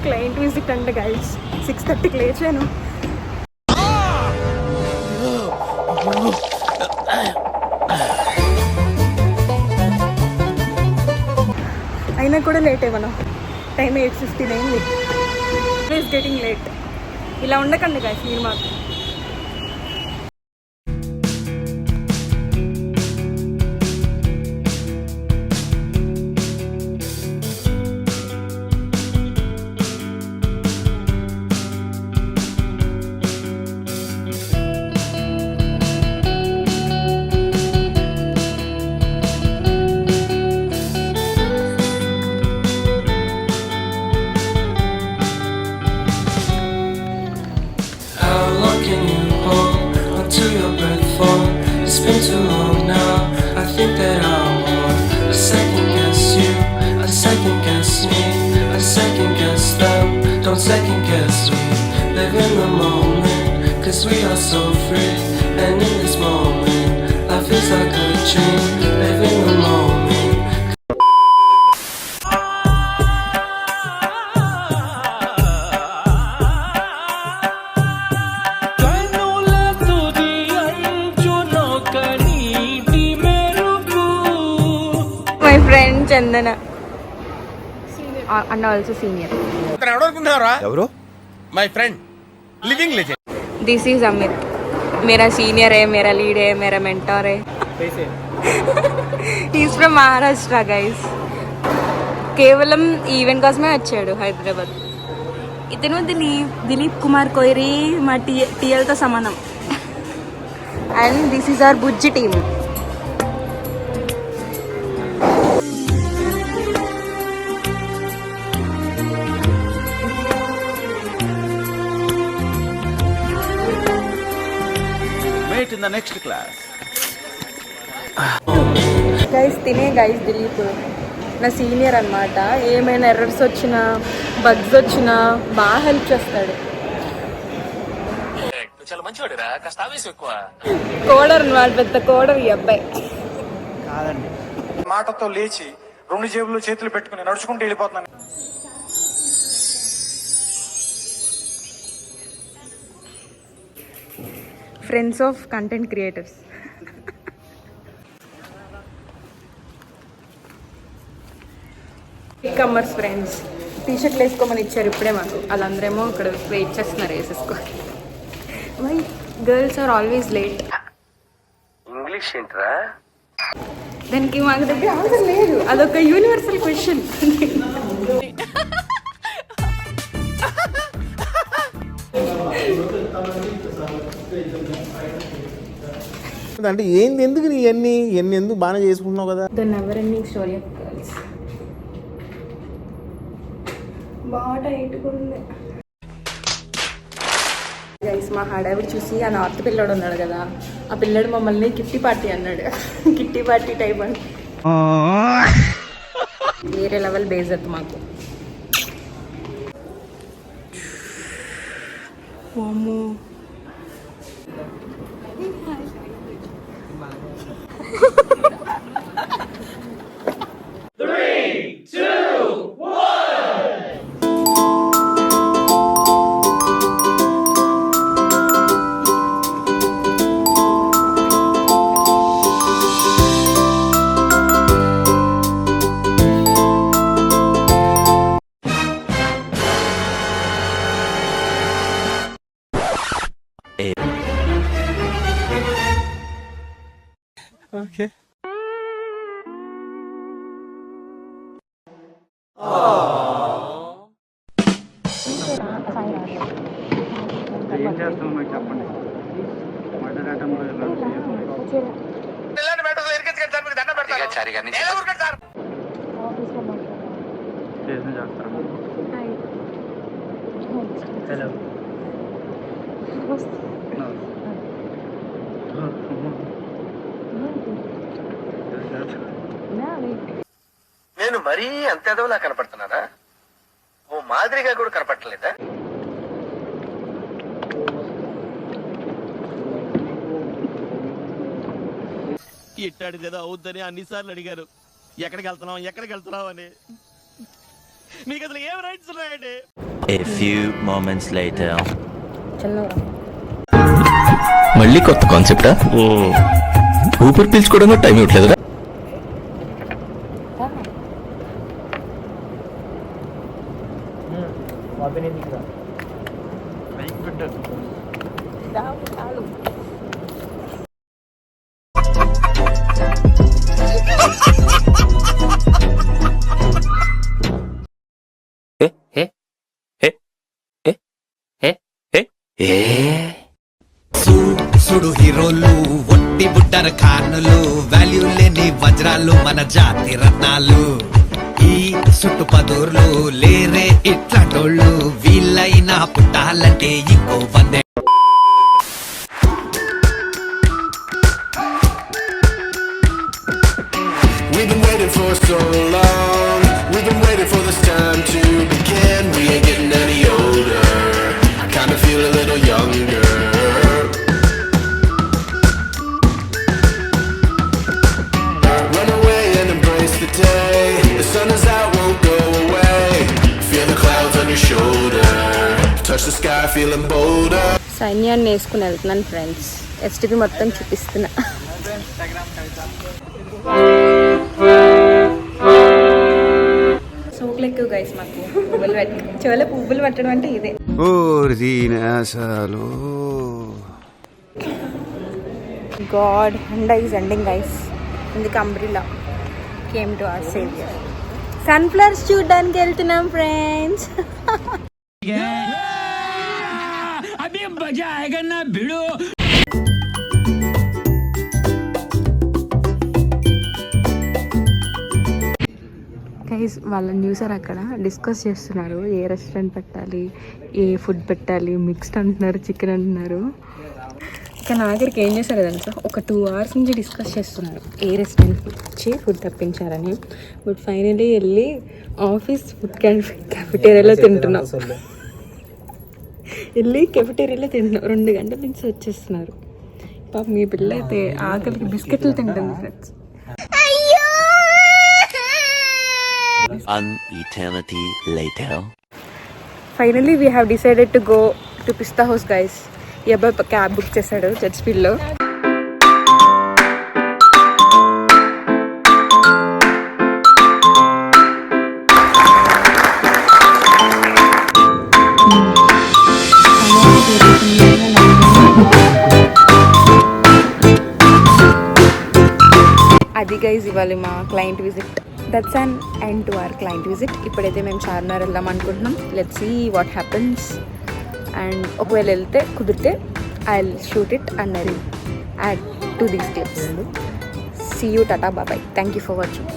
Client visit అంట guys. 6:30కి లేచాను. అయినా కూడా లేట్ మనం. టైం 8:15 అయింది. Please getting late. ఇలా ఉండకండి గైస్ మీరు మాకు. It's been too long now. I think that I want a second guess you, a second guess me, a second guess them. Don't second guess me. Live in the moment, 'cause we are so free. And in this moment, life is like a dream. Live in the moment. My friend Chandana and also senior. ఎవరు? My friend living legend. This is Amit. मेरा senior है, मेरा lead है, मेरा mentor है. He is from Maharashtra guys. కేవలం event కోసమే వచ్చాడు హైదరాబాద్. ఇతను దిలీప్ కుమార్ కోయిరీ మా టీఎల్తో సమానం. And this is our Bujji team. In the next class. Guys తినే గైస్ దిలీప్ నా సీనియర్ అన్నమాట. ఏమైనా ఎర్రర్స్ వచ్చినా బగ్స్ వచ్చినా బాగా హెల్ప్ చేస్తాడు. కోడర్ వాడు పెద్ద కోడర్ ఈ అబ్బాయి. కాదండి, మాటతో లేచి 2 జేబులు చేతులు పెట్టుకుని నడుచుకుంటూ వెళ్ళిపోతున్నాను. Friends of content creators. కమర్స్ ఫ్రెండ్స్ టీషర్ట్లు వేసుకోమని ఇచ్చారు ఇప్పుడే మాకు. వాళ్ళందరేమో ఇక్కడ వెయిట్ చేస్తున్నారు వేసేసుకో. Why girls are always late. English ఏంట్రా? దానికి మాకు దగ్గర ఆన్సర్ లేదు. అదొక యూనివర్సల్ క్వశ్చన్. అంటే ఏంది, ఎందుకు నీ ఎన్ని ఎందుకు బాగానే చేసుకుంటున్నావు కదా. The never ending story of girls. బాగా టైట్గా ఉంది గైస్. మా హడావిడి చూసి ఆ నార్త్ పిల్లడు ఉన్నాడు కదా, ఆ పిల్లడు మమ్మల్ని కిట్టి పార్టీ అన్నాడు. కిట్టి పార్టీ టైప్ అని వేరే లెవెల్ బేజత్ మాకు. వామ్మో ఓకే. ఏం చేస్తాం మాకు చెప్పండి. మాట్లాడటంలో చేస్తాను. హలో నేను మరీ అంత ఎదవలా కనపడుతున్నానా? ఓ మాదిరిగా కూడా కనపడలేదా? ఇట్టాడు కదా అవుద్దని అన్నిసార్లు అడిగారు. ఎక్కడికి వెళ్తున్నావు అని. మీకు అసలు ఏం రైట్స్ ఉన్నాయండి? A few moments later. చల్లగా మళ్ళీ కొత్త కాన్సెప్టా? ఊపిరి పీల్చుకోవడానికి టైం ఇవ్వట్లేదు. సుడు హీరోలు ఒట్టి బుట్టర్ ఖానులు వాల్యూ లేని వజ్రాలు మన జాతి రత్నాలు ఈ సుట్టు పదూర్లు లేరే ఇట్లాటోళ్ళు వీళ్ళైనా పుట్టాలంటే ఇంకో వందే We've been waiting for so long. We've been waiting for this time to begin. We ain't getting any older. I kinda feel a little younger. Run away and embrace the day. The sun is out, won't go away. Feel the clouds on your shoulder. Touch the sky, feeling bolder. సైన్యాన్ని వేసుకుని వెళ్తున్నాను friends. STP మొత్తం చూపిస్తున్నా. సోకులు ఎక్కువ guys మాకు పువ్వులు పెట్టి చెవుల పువ్వులు పెట్టడం అంటే ఇదే. God and is ending guys in the umbrella came to our saviour. Sunflowers చూడడానికి వెళ్తున్నాం ఫ్రెండ్స్. గైస్ వాళ్ళని చూసారు అక్కడ డిస్కస్ చేస్తున్నారు ఏ రెస్టారెంట్ పెట్టాలి, ఏ ఫుడ్ పెట్టాలి, మిక్స్డ్ అంటున్నారు, చికెన్ అంటున్నారు. ఇక నా దగ్గరికి ఏం చేశారు తెలుసా, ఒక 2 hours నుంచి డిస్కస్ చేస్తున్నారు ఏ రెస్టారెంట్ వచ్చి ఫుడ్ తెప్పించారని. బట్ ఫైనలీ వెళ్ళి ఆఫీస్ ఫుడ్ క్యాఫెటేరియాలో తింటున్నాం. వెళ్ళి కెఫెటేరియాలో తింటున్నాం. 2 గంటల నుంచి వచ్చేస్తున్నారు. పాప మీ పిల్ల అయితే ఆకలికి బిస్కెట్లు తింటుంది friends. An eternity later. Finally we have decided to go to pista house guys. ఈ అబ్బాయి క్యాబ్ బుక్ చేశాడు జడ్స్పీల్లో. అది గైజ్ ఇవ్వాలి మా client visit. That's an end to our client visit. ఇప్పుడైతే మేము చార్మినార్ వెళ్దాం అనుకుంటున్నాం. Let's see what happens. And ఒకవేళ వెళ్తే కుదిరితే I will shoot it and I will add to these clips. See you, tata, bye. Thank you for watching.